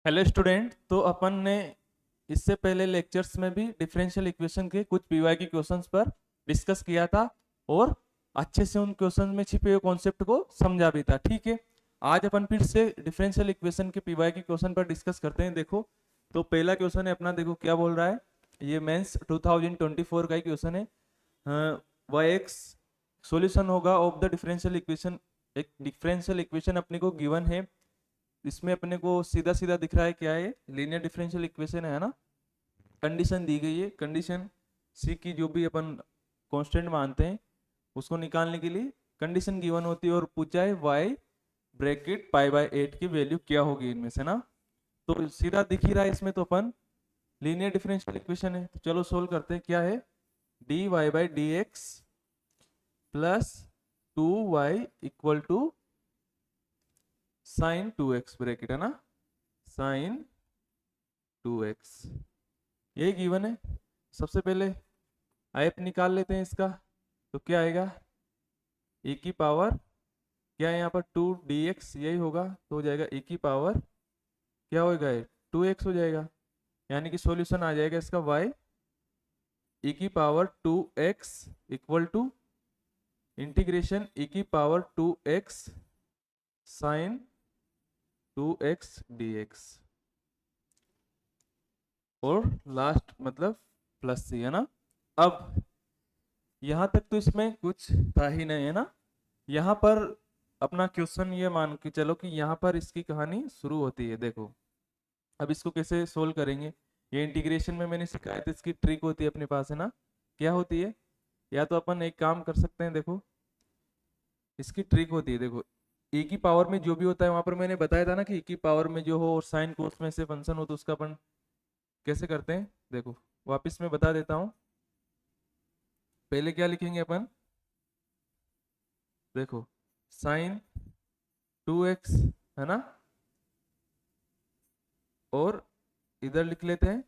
Hello student. तो अपन ने इससे पहले लेक्चर्स में भी डिफरेंशियल इक्वेशन के कुछ पीवाई के क्वेश्चंस पर डिस्कस किया था और अच्छे से उन क्वेश्चन में छिपे हुए कॉन्सेप्ट को समझा भी था। ठीक है, आज अपन फिर से डिफरेंशियल इक्वेशन के पीवाई के क्वेश्चन पर डिस्कस करते हैं। देखो, तो पहला क्वेश्चन है अपना, देखो क्या बोल रहा है। ये मेंस 2024 का ही क्वेश्चन है। वाई एक्स सोल्यूशन होगा ऑफ द डिफरेंशियल इक्वेशन। एक डिफरेंशियल इक्वेशन अपने को गिवन है, इसमें अपने को सीधा सीधा दिख रहा है क्या है, लीनियर डिफरेंशियल इक्वेशन है ना। कंडीशन दी गई है, कंडीशन सी की जो भी अपन कांस्टेंट मानते हैं उसको निकालने के लिए कंडीशन गिवन होती है और पूछा है वाई ब्रैकेट पाई बाय 8 की वैल्यू क्या होगी इनमें से ना। तो सीधा दिख ही रहा है इसमें, तो अपन लीनियर डिफरेंशियल इक्वेशन है। तो चलो सोल्व करते हैं। क्या है, D Y by D X plus 2y equal to sine 2x bracket है ना, साइन 2x, यही गिवन है। सबसे पहले आयत निकाल लेते हैं इसका। तो क्या आएगा, e की पावर क्या है यहाँ पर 2dx, यही होगा। तो हो जाएगा e की पावर क्या होगा, 2x हो जाएगा। यानी कि सॉल्यूशन आ जाएगा इसका y e की power 2x equal to integration e की power 2x sine 2x dx और लास्ट मतलब प्लस सी है ना। अब यहां तक तो इसमें कुछ था ही नहीं है ना। यहाँ पर अपना क्वेश्चन ये मान के चलो कि यहाँ पर इसकी कहानी शुरू होती है। देखो, अब इसको कैसे सोल्व करेंगे। ये इंटीग्रेशन में मैंने सिखाया था, इसकी ट्रिक होती है अपने पास है ना। क्या होती है, या तो अपन एक काम कर सकते हैं। देखो, इसकी ट्रिक होती है, देखो e की पावर में जो भी होता है, वहां पर मैंने बताया था ना कि e की पावर में जो हो और साइन कोस में से फंक्शन हो तो उसका अपन कैसे करते हैं। देखो वापस मैं बता देता हूँ। पहले क्या लिखेंगे अपन, देखो साइन 2x है ना, और इधर लिख लेते हैं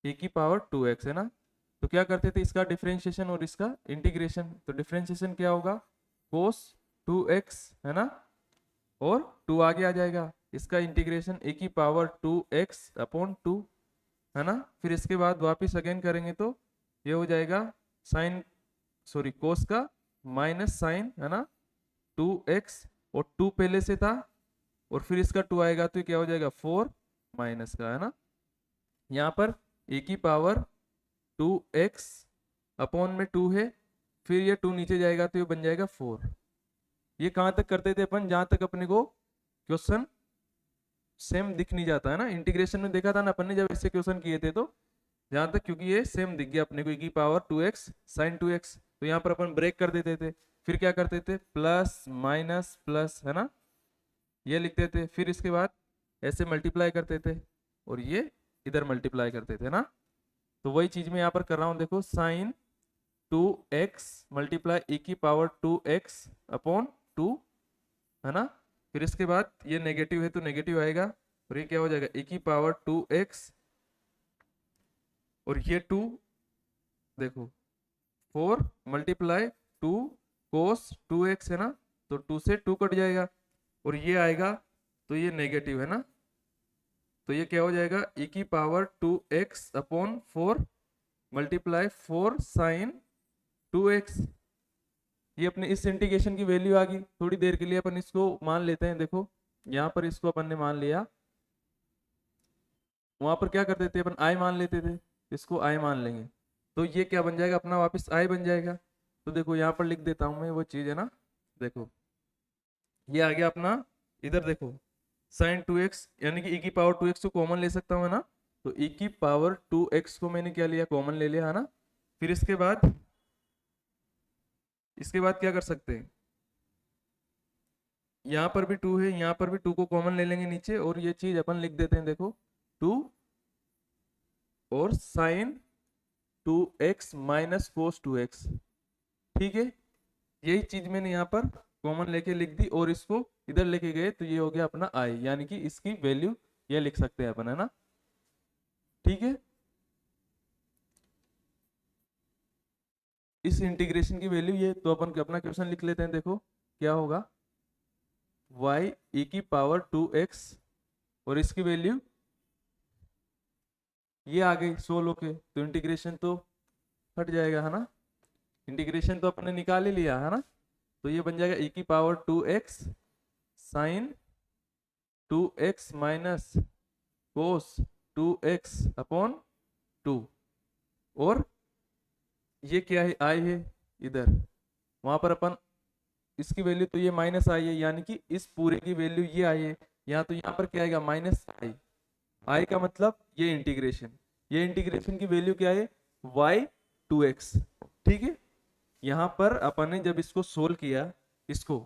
e की पावर 2x है ना। तो क्या करते थे, इसका डिफरेंशिएशन और इसका इंटीग्रेशन। तो डिफरेंशिएशन क्या होगा, कोस 2x है ना, और 2 आगे आ जाएगा। इसका इंटीग्रेशन e की पावर 2x अपॉन 2 है ना। फिर इसके बाद वापस अगेन करेंगे तो ये हो जाएगा साइन, सॉरी कोस का माइनस साइन है ना 2x, और 2 पहले से था और फिर इसका 2 आएगा तो क्या हो जाएगा 4 माइनस का है ना। यहाँ पर e की पावर 2x अपॉन में 2 है, फिर ये 2 नीचे जाएगा तो ये बन जाएगा 4। ये कहाँ तक करते थे अपन, जहां तक अपने को क्वेश्चन सेम दिख नहीं जाता है ना। इंटीग्रेशन में देखा था ना अपन ने जब ऐसे क्वेश्चन किए थे, तो जहां तक क्योंकि ये सेम दिख गया अपने को, e की पावर 2x साइन 2x, तो यहाँ पर अपन ब्रेक कर देते थे। फिर क्या करते थे, प्लस माइनस प्लस है ना, ये लिखते थे। फिर इसके बाद ऐसे मल्टीप्लाई करते थे और ये इधर मल्टीप्लाई करते थे ना। तो वही चीज मैं यहाँ पर कर रहा हूँ। देखो साइन 2x मल्टीप्लाई e की पावर 2x अपॉन 2 है ना। फिर इसके बाद ये नेगेटिव है तो नेगेटिव आएगा, और ये क्या हो जाएगा e की पावर 2x, और ये 2, देखो 4 मल्टीप्लाई 2 कोस 2x है ना, तो 2 से 2 कट जाएगा और ये आएगा तो ये नेगेटिव है ना। तो ये क्या हो जाएगा e की power 2x upon 4 multiply 4 sign 2x। ये अपने इस इंटीग्रेशन की वैल्यू आ गई। थोड़ी देर के लिए अपन इसको मान लेते हैं। देखो यहाँ पर इसको अपन ने मान लिया, वहां पर क्या करते थे अपन आई मान लेते थे, इसको आई मान लेंगे तो ये क्या बन जाएगा अपना, वापस आई बन जाएगा। तो देखो यहाँ पर लिख देता हूं मैं वो चीज है ना। देखो ये आ गया अपना, इधर देखो साइन 2x, यानी कि e की पावर 2x को कॉमन ले सकता हूँ है ना। तो e की पावर 2x को मैंने क्या लिया, कॉमन ले लिया है ना। फिर इसके बाद क्या कर सकते हैं, यहाँ पर भी 2 है, यहाँ पर भी 2 को कॉमन ले लेंगे नीचे, और ये चीज अपन लिख देते हैं। देखो 2 और sign 2x minus cos 2x, ठीक है। यही चीज मैंने यहाँ पर कॉमन लेके लिख दी और इसको इधर लेके गए तो ये हो गया अपना आई, यानी कि इसकी वैल्यू ये लिख सकते हैं अपन है ना। ठीक है, इस इंटीग्रेशन की वैल्यू ये, तो अपन अपना क्वेश्चन लिख लेते हैं। देखो क्या होगा, y e की पावर 2x और इसकी वैल्यू ये आ गई 16 के, तो इंटीग्रेशन तो हट जाएगा है ना, इंटीग्रेशन तो अपने निकाल ही लिया है ना, तो ये बन जाएगा e की power 2x sine 2x minus cos 2x upon 2, और ये क्या है, आई है इधर, वहां पर अपन इसकी वैल्यू तो ये माइनस आई है, यानी कि इस पूरे की वैल्यू ये आई है, यहाँ तो यहाँ पर क्या आएगा माइनस आई, आई का मतलब ये इंटीग्रेशन, ये इंटीग्रेशन की वैल्यू क्या है y 2x, ठीक है। यहाँ पर अपन ने जब इसको सोल्व किया इसको,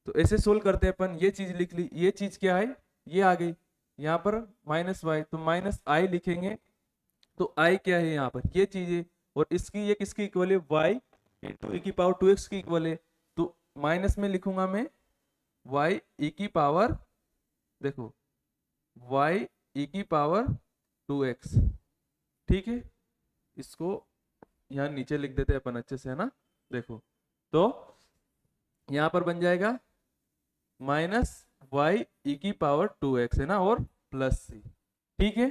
तो ऐसे सोल्व करते हैं अपन, ये चीज लिख ली, ये चीज क्या है ये आ गई, यहाँ पर माइनस वाई, तो माइनस आई लिखेंगे, तो आई क्या है यहाँ पर ये चीज है, और इसकी ये किसकी इक्वल है y इंटू ई की पावर 2x की इक्वल है, तो माइनस में लिखूंगा मैं y ई की पावर, देखो y ई की पावर 2x, ठीक है, इसको यहाँ नीचे लिख देते हैं अपन अच्छे से है ना, देखो तो यहाँ पर बन जाएगा माइनस वाई ई की पावर 2x है ना, और प्लस सी, ठीक है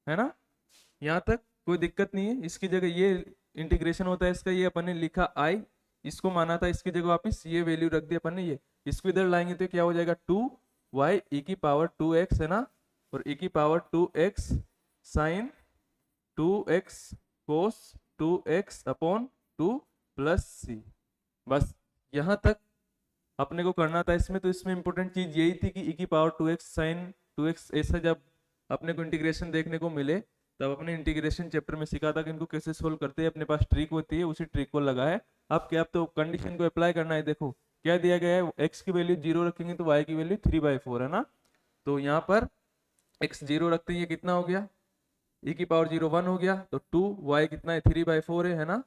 ना, यहाँ तक कोई दिक्कत नहीं है। इसकी जगह ये इंटीग्रेशन होता है इसका, ये अपन ने लिखा i, इसको माना था, इसकी जगह वापिस ये वैल्यू रख दी अपन ने, ये इसको इधर लाएंगे तो क्या हो जाएगा 2y ई की पावर 2x है ना, और ई की पावर 2x साइन 2x कोस 2x अपॉन 2 प्लस सी, बस यहाँ तक अपने को करना था इसमें। तो इसमें इंपॉर्टेंट चीज यही थी कि e की पावर 2x साइन 2x, ऐसा जब अपने को इंटीग्रेशन देखने को मिले तब अपने इंटीग्रेशन चैप्टर में सीखा था कि इनको कैसे सोल्व करते हैं, अपने पास ट्रिक होती है, उसी ट्रिक को लगाए। अब क्या, अब तो कंडीशन को अप्लाई करना है, देखो क्या दिया गया है, x की वैल्यू 0 रखेंगे तो y की वैल्यू 3/4 है ना, तो यहाँ पर x 0 रखते हैं, ये कितना हो गया e की पावर 0 1 हो गया, तो 2 y कितना है 3/4 है ना,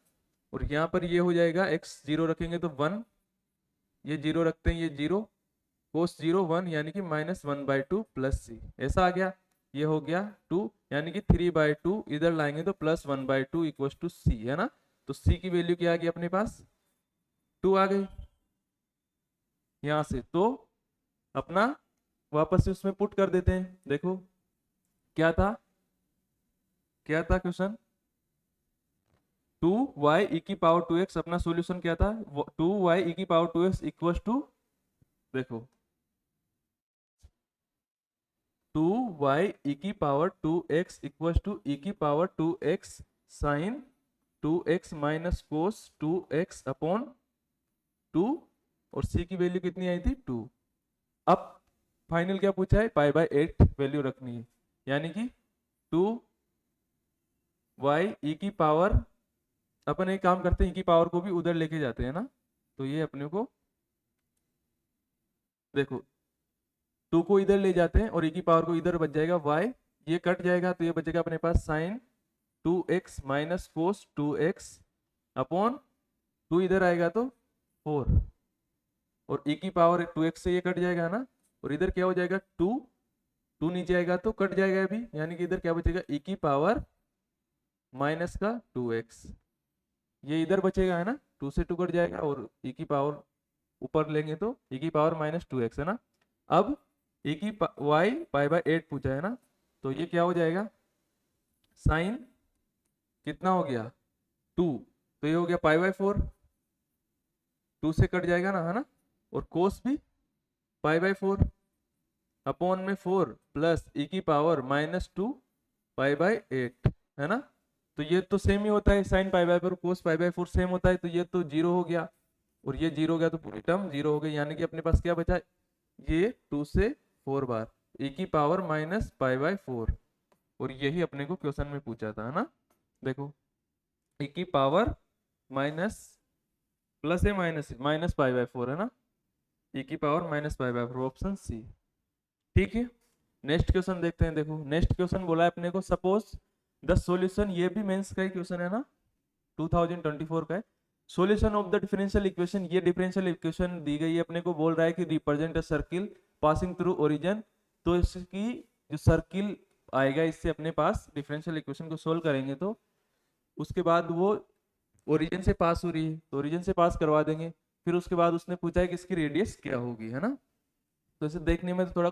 और यहाँ पर ये हो जाएगा x 0 रखेंगे तो 1, ये 0 रखते हैं, ये 0 कोस 0 1 यानी कि -1/2 प्लस सी, ऐसा आ गया, ये हो गया 2 यानी कि 3/2, इधर लाएंगे तो +1/2 इक्वल्स टू सी है ना, तो सी की वैल्यू क्या आ गई अपने पास 2 आ गई यहां से, तो अपना वापस से उसमें पुट कर देते हैं। देखो क्या था, क्या था क्वेश्चन, 2y ई की पावर 2x, अपना सॉल्यूशन क्या था 2y ई की पावर 2x इक्वल्स टू, देखो 2y ई की power 2x equals to E की power 2x sine 2x minus cos 2x upon 2, और c की वैल्यू कितनी आई थी 2। अब फाइनल क्या पूछा है, π/8 वैल्यू रखनी है, यानी कि 2y ई की पावर, अपन एक काम करते हैं ई की पावर को भी उधर लेके जाते हैं ना, तो ये अपने को देखो 2 को इधर ले जाते हैं और ई की पावर को इधर बच जाएगा y, ये कट जाएगा तो ये बचेगा अपने पास sine 2x minus cos 2x upon 2 इधर आएगा तो 4, और ई की पावर 2x से ये कट जाएगा ना, और इधर क्या हो जाएगा 2 नीचे आएगा तो कट जाएगा अभी, यानी कि इधर क्या बचेगा ई की पावर माइनस का 2x, ये इधर बचेगा है ना, 2 से 2 कट जाएगा, और ई की पावर ऊपर लेंगे तो ई की पावर -2x है ना। अब ई की y π/8 पूछा है ना, तो ये क्या हो जाएगा साइन कितना हो गया 2, तो ये हो गया π/4, 2 से कट जाएगा ना है ना, और कोस भी π/4 अपॉन में 4 प्लस ई की पावर -2 π/8 है ना, तो ये तो सेम ही होता है, साइन π/4 कोस π/4 सेम होता है, तो ये तो 0 हो गया और ये 0 हो गया, तो पूरी टर्म 0 हो गई, यानी कि अपने पास क्या बचा, ये 2 से 4 बार e की पावर -π/4, और यही अपने को क्वेश्चन में पूछा था है ना। देखो e की पावर माइनस प्लस है -π/4 है ना, e की पावर -π/4, ऑप्शन सी, ठीक है। नेक्स्ट क्वेश्चन देखते हैं। देखो नेक्स्ट क्वेश्चन बोला है अपने को, सपोज द सॉल्यूशन, ये भी मेंस का ही क्वेश्चन है ना, 2024 का है, solution of the differential equation, ये डिफरेंशियल इक्वेशन दी गई है अपने को, बोल रहा है कि represent a circle passing through origin, तो इसकी जो सर्किल आएगा इससे अपने पास डिफरेंशियल इक्वेशन को सोल्व करेंगे, तो उसके बाद वो ओरिजिन से पास हो रही है तो ओरिजिन से पास करवा देंगे, फिर उसके बाद उसने पूछा है कि इसकी रेडियस क्या होगी है ना, तो इसे देखने में तो थोड़ा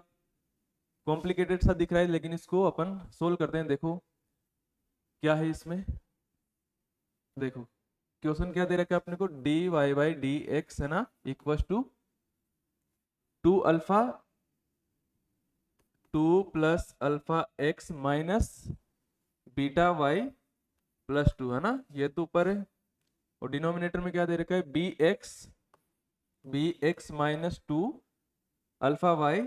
कॉम्प्लिकेटेड सा दिख रहा है, लेकिन इसको अपन सोल्व करते हैं। देखो क्या है इसमें, देखो क्वेश्चन क्या दे रखा है अपने को, D Y by D X है ना, equal to 2 alpha 2 + alpha x minus beta Y +2 है ना, ये तो ऊपर है। और डिनोमिनेटर में क्या दे रखा है, B X -2 alpha y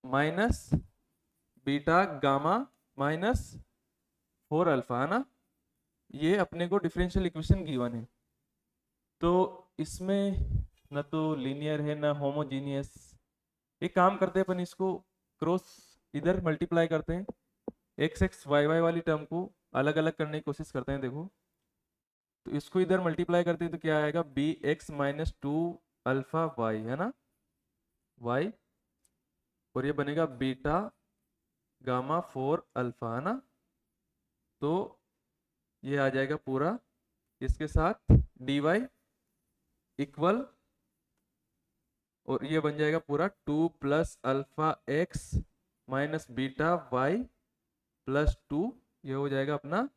minus beta gamma -4 alpha है ना। ये अपने को डिफरेंशियल इक्वेशन गिवन है। तो इसमें ना तो लीनियर है ना होमोजीनियस। एक काम करते हैं अपन, इसको क्रॉस इधर मल्टीप्लाई करते हैं, एक्स एक्स वाई वाई वाली टर्म को अलग अलग करने की कोशिश करते हैं। देखो तो इसको इधर मल्टीप्लाई करते हैं तो क्या आएगा, bx -2 अल्फा y है ना, y, और ये बनेगा बीटा गामा 4 अल्फा है ना। तो ये आ जाएगा पूरा, इसके साथ dy इक्वल, और ये बन जाएगा पूरा 2 + alpha x minus beta y +2, ये हो जाएगा अपना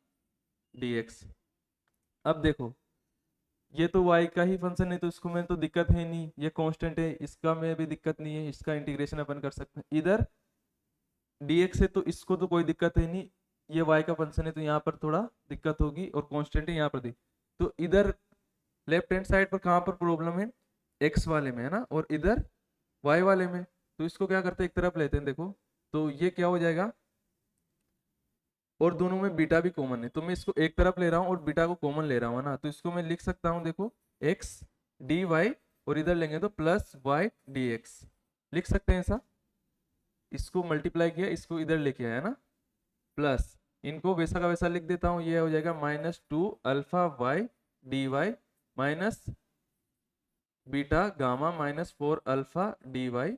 dx। अब देखो ये तो y का ही फंक्शन है, तो इसको में तो दिक्कत है नहीं, ये कांस्टेंट है, इसका में भी दिक्कत नहीं है, इसका इंटीग्रेशन अपन कर सकते हैं। इधर dx है तो इसको तो कोई दिक्कत है नहीं, ये y का फंक्शन है तो यहाँ पर थोड़ा दिक्कत होगी, और कांस्टेंट है यहाँ पर दी। तो इधर लेफ्ट हैंड साइड पर कहाँ पर प्रॉब्लम है, x वाले में है ना, और इधर y वाले में। तो इसको क्या करते हैं, एक तरफ लेते हैं। देखो तो ये क्या हो जाएगा, और दोनों में बीटा भी कॉमन है, तो मैं इसको एक तरफ ले रहा हूँ और बीटा को कॉमन ले रहा हूँ ना, तो इसको मैं लिख सकता हूँ, देखो x dy, और इधर लेंगे तो +y dx, लिख सकते हैं ऐसा। इसको मल्टीप्लाई किया, इसको इधर लेके आया ना, प्लस इनको वैसा का वैसा लिख देता हूँ, ये हो जाएगा -2 alpha y dy minus beta gamma -4 alpha dy,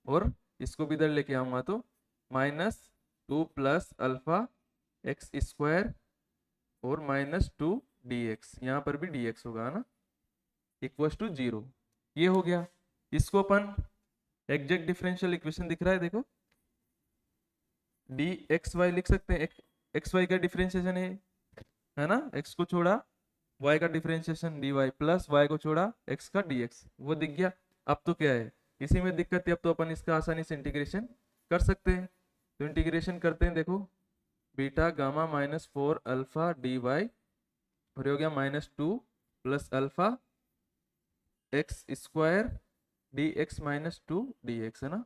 और इसको भी इधर लेके आऊंगा तो -2 + अल्फा x स्क्वायर और -2 dx, यहाँ पर भी dx होगा ना, इक्वल्स टू 0। ये हो गया। इसको अपन एग्जैक्ट डिफरेंशियल इक्वेशन दिख रहा है, देखो dxy लिख सकते हैं, xy का डिफरेंशिएशन है ना, x को छोड़ा y का डिफरेंशिएशन dy प्लस y को छोड़ा x का dx, वो दिख गया। अब तो क्या है, इसी में दिक्कत है, अब तो अपन इसका आसानी से इंटीग्रेशन कर सकते हैं। तो इंटीग्रेशन करते हैं, देखो बीटा गामा -4 अल्फा dy, और हो गया -2 + alpha x square dx -2 dx है ना।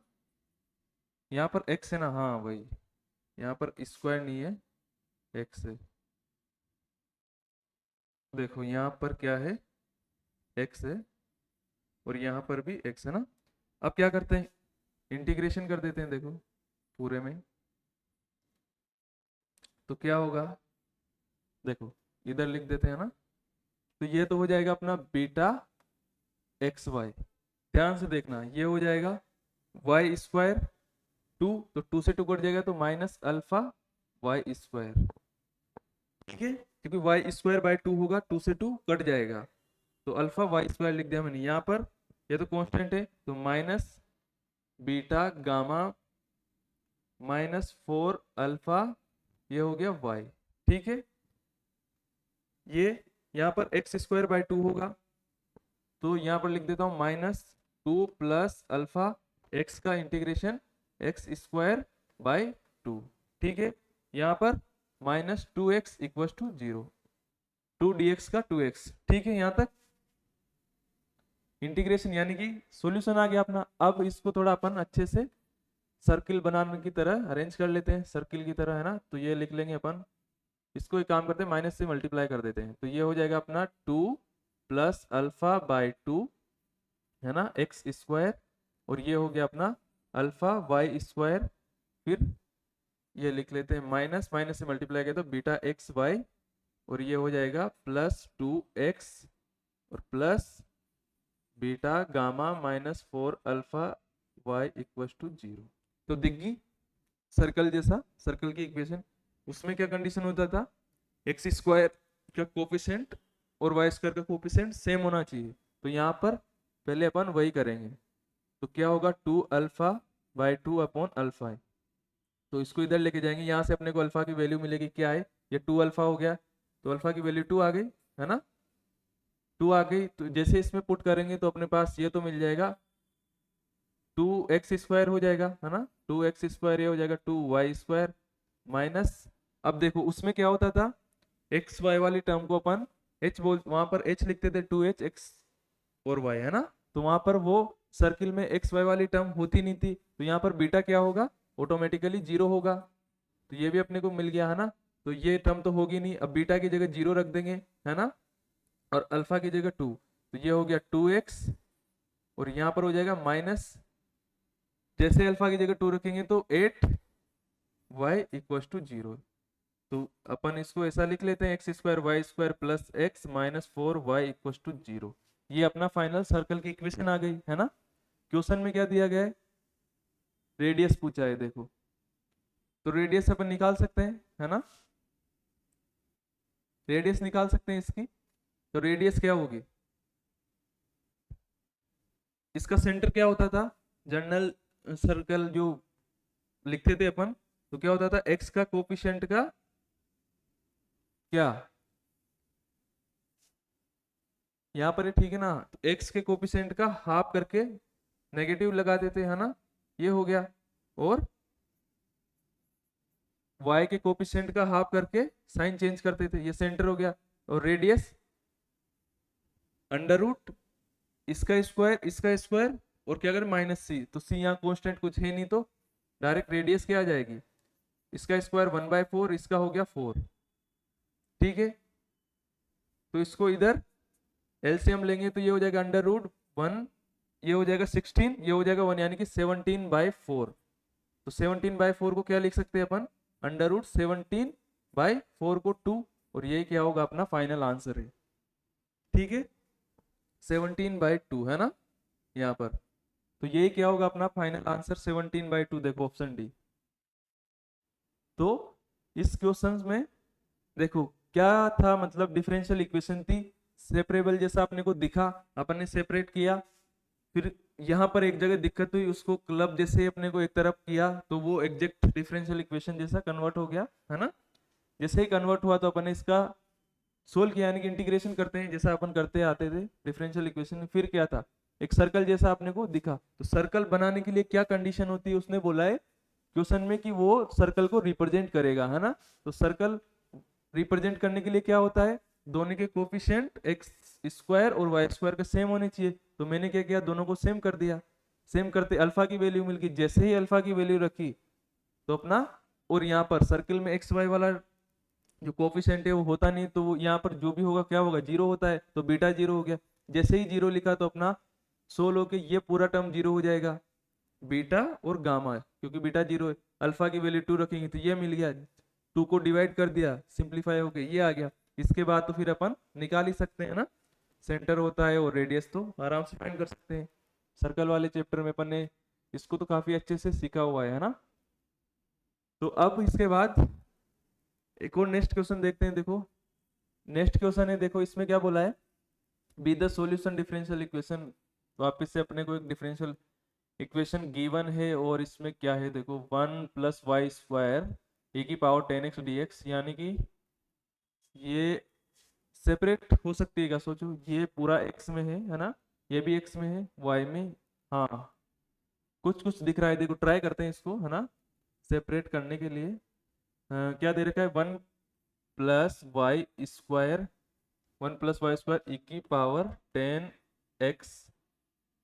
यहाँ पर x है ना, हाँ वही, यहाँ पर स्क्वायर नहीं है, x है। देखो यहाँ पर क्या है, x है, और यहाँ पर भी x है ना। अब क्या करते हैं, इंटीग्रेशन कर देते हैं, देखो पूरे में। तो क्या होगा, देखो इधर लिख देते हैं ना, तो ये तो हो जाएगा अपना बीटा xy, ध्यान से देखना, ये हो जाएगा y स्क्वायर 2, तो 2 से 2 कट जाएगा तो -अल्फा y स्क्वायर, ठीक है, क्योंकि y स्क्वायर बाय 2 होगा, 2 से 2 कट जाएगा, तो अल्फा y स्क्वायर लिख दिया मैंने यहाँ पर। ये तो कांस्टेंट है, तो माइनस बीटा गामा -4 अल्फा, ये हो गया y, ठीक है। ये यहाँ पर x स्क्वायर बाय 2 होगा, तो यहाँ पर लिख देता हूँ -2 + अल्फा x का इंटीग्रेशन x स्क्वायर बाय 2, ठीक है। यहाँ पर -2x इक्वल्स टू 0, 2 dx का 2x, ठीक है। यहाँ तक इंटीग्रेशन यानी कि सॉल्यूशन आ गया अपना। अब इसको थोड़ा अपन अच्छे से सर्किल बनाने की तरह अरेंज कर लेते हैं, सर्किल की तरह है ना। तो ये लिख लेंगे अपन, इसको एक काम करते हैं, माइनस से मल्टीप्लाई कर देते हैं, तो ये हो जाएगा अपना 2 + अल्फा बाय 2 है ना, x स्क्वायर, और ये हो गया अपना अल्फा y स्क्वायर। फिर ये लिख लेते हैं, माइनस माइनस से मल्टीप्लाई किया तो बीटा xy, और ये हो जाएगा +2x और plus beta gamma -4 alpha y equals to 0। तो दिख गई सर्कल जैसा, सर्कल की इक्वेशन। उसमें क्या कंडीशन होता था, एक्स स्क्वायर का कोफिशिएंट और वाई स्क्वायर का कोफिशिएंट सेम होना चाहिए, तो यहाँ पर पहले अपन वही करेंगे। तो क्या होगा 2α/2/α। तो इसको इधर लेके जाएंगे, यहाँ से अपने को अल्फा की वैल्यू मिलेगी, क्या है ये 2α हो गया, तो अल्फा की वैल्यू 2 आ गई, है ना। 2 आ गई, तो जैसे इसमें पुट करेंगे तो अपने पास ये तो मिल जाएगा 2x² हो जाएगा, है ना। 2x² ये हो जाएगा 2y² माइनस, अब देखो उसमें क्या होता था, एक्स वाई वाली टर्म को अपन h बोल, वहां पर h लिखते थे, 2h x और y, है ना। तो वहां पर वो सर्किल में एक्स वाई वाली टर्म होती नहीं थी, तो यहाँ पर बीटा क्या होगा, ऑटोमेटिकली 0 होगा। तो ये भी अपने को मिल गया, है ना। तो ये टर्म तो होगी नहीं, अब बीटा की जगह 0 रख देंगे, है ना, और अल्फा की जगह 2, तो ये हो गया 2x, और यहाँ पर हो जाएगा माइनस, जैसे अल्फा की जगह 2 रखेंगे तो 8y=0। तो अपन इसको ऐसा लिख लेते हैं, x² y² plus x minus 4y=0। ये अपना फाइनल सर्कल की इक्वेशन आ गई, है ना। क्वेश्चन में क्या दिया गया है, रेडियस पूछा है, देखो तो रेडियस अपन निकाल सकते हैं, है ना, रेडियस निकाल सकते हैं इसकी। तो रेडियस क्या होगी, इसका सेंटर क्या होता था, जनरल सर्कल जो लिखते थे अपन, तो क्या होता था, एक्स का कोफिशिएंट का क्या, यहाँ पर ठीक है ना, तो एक्स के कोफिशिएंट का हाफ करके नेगेटिव लगा देते, है ना, ये हो गया, और y के कोफिशिएंट का हाफ करके साइन चेंज करते थे, ये सेंटर हो गया। और रेडियस अंडर रूट इसका स्क्वायर और क्या करें -c, तो c यहाँ कांस्टेंट कुछ है नहीं, तो डायरेक्ट रेडियस क्या आ जाएगी, इसका स्क्वायर 1/4, इसका हो गया 4, ठीक है। तो इसको इधर एलसीएम लेंगे तो ये हो जाएगा √1, ये हो जाएगा 16, ये हो जाएगा 1, यानी कि 17/4। तो 17/4 को क्या लिख सकते हैं अपन, √17/4 को 2, और ये क्या होगा अपना फाइनल आंसर है, ठीक है, 17/2, है ना यहाँ पर। तो ये क्या होगा अपना फाइनल आंसर 17/2, देखो ऑप्शन डी। तो इस क्वेश्चन में देखो क्या था, मतलब डिफरेंशियल इक्वेशन थी, सेपरेबल जैसा अपने को दिखा, अपन ने सेपरेट किया, फिर यहाँ पर एक जगह दिक्कत हुई, उसको क्लब जैसे अपने को एक तरफ किया, तो वो एग्जैक्ट डिफरेंशियल इक्वेशन जैसा कन्वर्ट हो गया, है ना। जैसे ही कन्वर्ट हुआ तो अपन ने इसका सोल्व किया, यानी कि इंटीग्रेशन करते हैं जैसा अपन करते आते थे डिफरेंशियल इक्वेशन में। फिर क्या था, एक सर्कल जैसा अपने को दिखा, तो सर्कल बनाने के लिए क्या कंडीशन होती है, उसने बोला है क्वेश्चन में कि वो सर्कल को रिप्रेजेंट करेगा, है ना। तो सर्कल रिप्रेजेंट करने के लिए क्या होता है, दोनों के कोफिशिएंट x² और y² का सेम होने चाहिए। तो मैंने क्या किया, दोनों को सेम कर दिया, सेम करते अल्फा की वैल्यू मिल गई, जैसे ही अल्फा की वैल्यू रखी तो अपना, और यहाँ पर सर्किल में एक्स वाई वाला जो कोफिशिएंट है वो होता नहीं, तो वो यहाँ पर जो भी होगा क्या होगा, 0 होता है, तो बीटा 0 हो गया। जैसे ही 0 लिखा तो अपना सोल्व होके ये पूरा टर्म 0 हो जाएगा, बीटा और गामा, क्योंकि बीटा 0 है। अल्फा की वैल्यू 2 रखेंगे तो ये मिल गया, 2 को डिवाइड कर दिया, सिंप्लीफाई होके ये आ गया। इसके बाद तो फिर अपन निकाल ही सकते हैं ना, सेंटर होता है और रेडियस तो आराम से फाइंड कर सकते हैं। सर्कल वाले चैप्टर में अपन ने इसको तो काफी अच्छे से सीखा हुआ है ना। तो अब इसके बाद एक और नेक्स्ट क्वेश्चन देखते हैं। देखो नेक्स्ट क्वेश्चन है, देखो इसमें क्या बोला है, be the solution differential equation. वापस से अपने को एक डिफरेंशियल इक्वेशन गिवन है, और इसमें क्या है, देखो 1 + y² e⁻10x dx, यानी कि ये सेपरेट हो सकती है क्या, सोचो ये पूरा x में है ना, ये भी x में है, y में, हाँ कुछ कुछ दिख रहा है, देखो ट्राई करते हैं इसको, है ना, सेपरेट करने के लिए। क्या दे रखा है, 1 + y², 1 + y² e⁻10x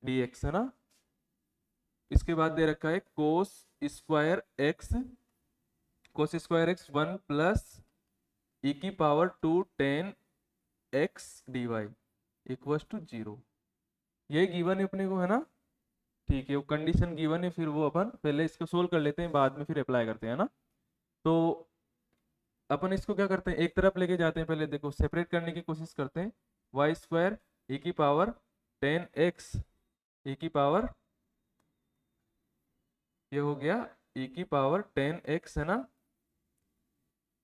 dx, है ना। इसके बाद दे रखा है cos²x 1 + e⁻210x dy = 0। ये गिवन है अपने को, है ना, ठीक है, वो कंडीशन गिवन है, फिर वो अपन पहले इसको सोल्व कर लेते हैं, बाद में फिर अप्लाई करते हैं ना। तो अपन इसको क्या करते हैं, एक तरफ लेके जाते हैं, पहले देखो सेपरेट करने की कोशिश करते हैं, y² e⁻10x ये हो गया e⁻10x, है ना,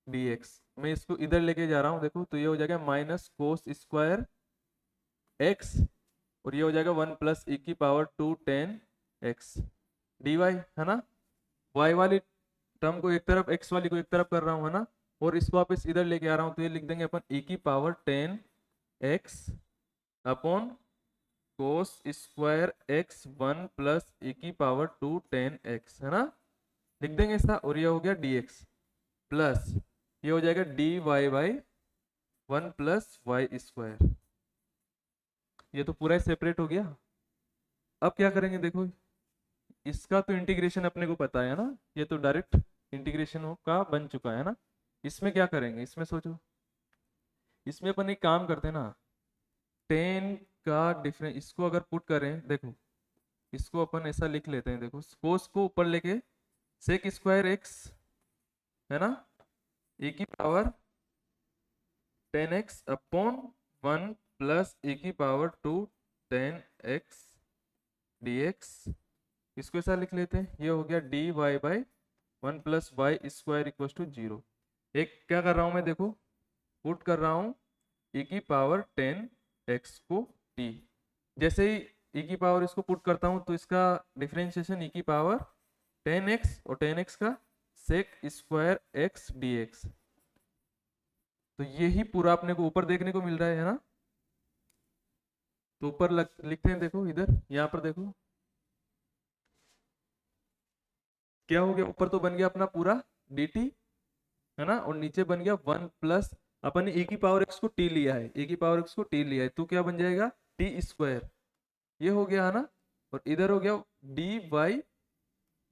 dx। मैं इसको इधर लेके जा रहा हूँ, देखो तो ये हो जाएगा -cos² x, और ये हो जाएगा 1 + e⁻210 एक्स डी वाई, है ना। वाई वाली टर्म को एक तरफ, एक्स वाली को एक तरफ कर रहा हूँ, है ना। और इसको वापस इधर लेके आ रहा हूँ, तो ये लिख देंगे अपन e की power 10x upon cos square x 1 plus e की पावर 2 10x, है ना। लिख देंगे ऐसा, और ये हो गया dx प्लस ये हो जाएगा dy by 1 plus Y square. ये तो पूरा सेपरेट हो गया। अब क्या करेंगे देखो, इसका तो इंटीग्रेशन अपने को पता है ना, ये तो डायरेक्ट इंटीग्रेशन का बन चुका है ना। इसमें क्या करेंगे, इसमें सोचो, इसमें अपन एक काम करते हैं ना, 10 का डिफरेंस इसको अगर पुट करें, देखो इसको अपन ऐसा लिख लेते हैं, देखो कोस को ऊपर लेके सेक स्क्वायर एक्स, है ना, e की power 10x upon 1 plus e की पावर 2 10x dx, इसको ऐसा लिख लेते हैं। ये हो गया dy by 1 plus Y square equal to 0। एक क्या कर रहा हूं मैं, देखो पुट कर रहा हूं e की पावर 10x को t, जैसे ही e की पावर इसको पुट करता हूं तो इसका डिफरेंशिएशन e की पावर 10x और 10x का सेक स्क्वायर x dx। तो यही पूरा अपने को ऊपर देखने को मिल रहा है ना। तो ऊपर लिखते हैं, देखो इधर यहाँ पर देखो क्या हो गया, ऊपर तो बन गया अपना पूरा dt, है ना, और नीचे बन गया 1 प्लस अपन ने e की पावर x को t लिया है, e की पावर x को t लिया है, तो क्या बन जाएगा t स्क्वायर, ये हो गया, है ना। और इधर हो गया dy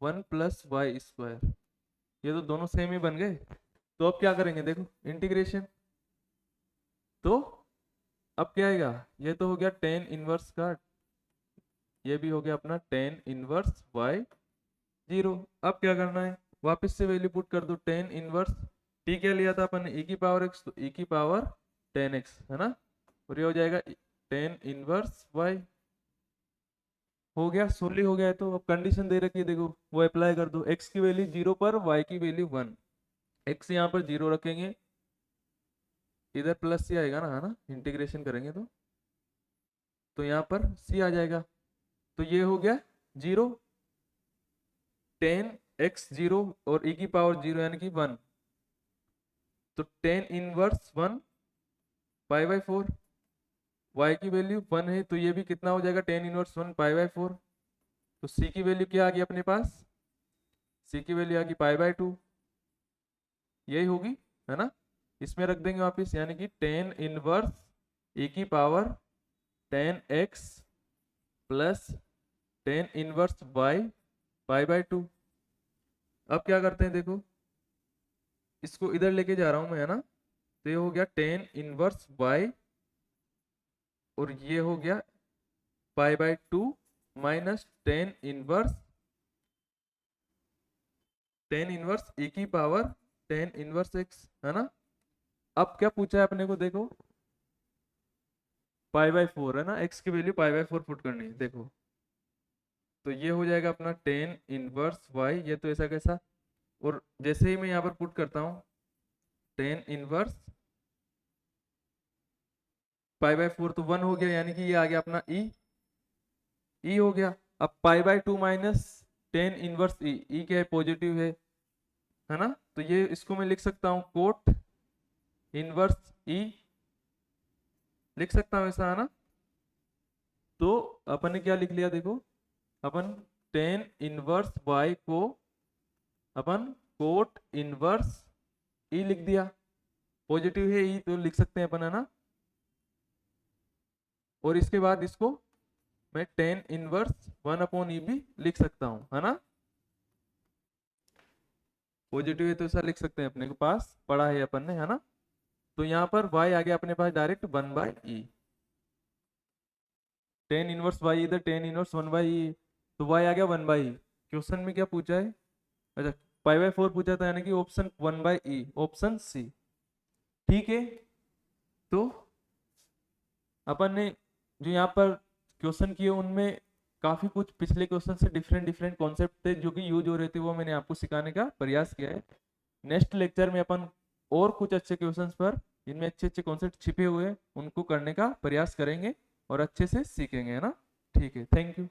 1 प्लस वाई स्क्वायर, ये तो दोनों सेम ही बन गए। तो अब क्या करेंगे, देखो इंटीग्रेशन, तो अब क्या आएगा, ये तो हो गया टेन इनवर्स का, ये भी हो गया अपना टेन इनवर्स y 0। अब क्या करना है, वापस से वैल्यू पुट कर दो, टेन इनवर्स t क्या लिया था अपन ने, e की पावर x, तो e की पावर 10x, है ना, और ये हो जाएगा टेन इनवर्स y। हो गया, सोली हो गया है। तो अब कंडीशन दे रखी है, देखो वो अप्लाई कर दो, x की वैल्यू 0 पर, y की वैल्यू 1, x यहाँ पर 0 रखेंगे, इधर प्लस सी आएगा ना, है ना, इंटीग्रेशन करेंगे तो यहाँ पर c आ जाएगा। तो ये हो गया 0, 10x 0 और e की पावर 0 यानी कि 1, तो 10 इनवर्स 1 पाई बाई 4, y की वैल्यू 1 है, तो ये भी कितना हो जाएगा 10 इनवर्स 1 पाई बाई 4। तो c की वैल्यू क्या आ गई अपने पास, c की वैल्यू आ गई पाई बाई 2, यही होगी, है ना। इसमें रख देंगे वापिस, यानी कि 10 इनवर्स e की power 10x plus 10 inverse y pi by 2। अब क्या करते हैं, देखो इसको इधर लेके जा रहा हूं मैं, है ना, तो ये हो गया 10 इनवर्स y, और ये हो गया pi by 2 minus 10 inverse e की पावर 10 इनवर्स x, है ना। अब क्या पूछा है अपने को, देखो पाई बाई 4, है ना, x की वैल्यू पाई बाई 4 पुट करनी है, देखो तो ये हो जाएगा अपना 10 इनवर्स y, ये तो ऐसा कैसा, और जैसे ही मैं यहाँ पर पुट करता हूँ 10 इनवर्स पाई बाई 4, तो 1 हो गया, यानी कि ये आ गया अपना e हो गया। अब pi by 2 minus 10 inverse e क्या है, पॉजिटिव है ना, तो ये इसको मैं लिख सकता हूँ कोट इनवर्स e, लिख सकता हूँ ऐसा, है ना। तो अपन ने क्या लिख लिया, देखो अपन 10 इनवर्स y को अपन कोट इनवर्स e लिख दिया, पॉजिटिव है e तो लिख सकते हैं अपन, है ना। और इसके बाद इसको मैं 10 इनवर्स 1 अपॉन ई भी लिख सकता हूं, है ना। पॉजिटिव है तो ऐसा लिख सकते हैं, अपने के पास पढ़ा है अपन ने, है ना। तो यहाँ पर y आ गया अपने पास direct 1 by e, 10 inverse y इधर 10 इनवर्स 1 बाई ई, तो y आ गया 1 बाई ई। क्वेश्चन में क्या पूछा है, अच्छा पाई बाई 4 पूछा था, यानी कि option 1 by E, option C, ठीक है। तो अपन ने जो यहाँ पर क्वेश्चन किए उनमें काफी कुछ पिछले क्वेश्चन से डिफरेंट डिफरेंट कॉन्सेप्ट थे जो कि यूज हो रहे थे, वो मैंने आपको सिखाने का प्रयास किया है। नेक्स्ट लेक्चर में अपन और कुछ अच्छे क्वेश्चंस पर, जिनमें अच्छे अच्छे कॉन्सेप्ट छिपे हुए हैं, उनको करने का प्रयास करेंगे और अच्छे से सीखेंगे, है ना। ठीक है, थैंक यू।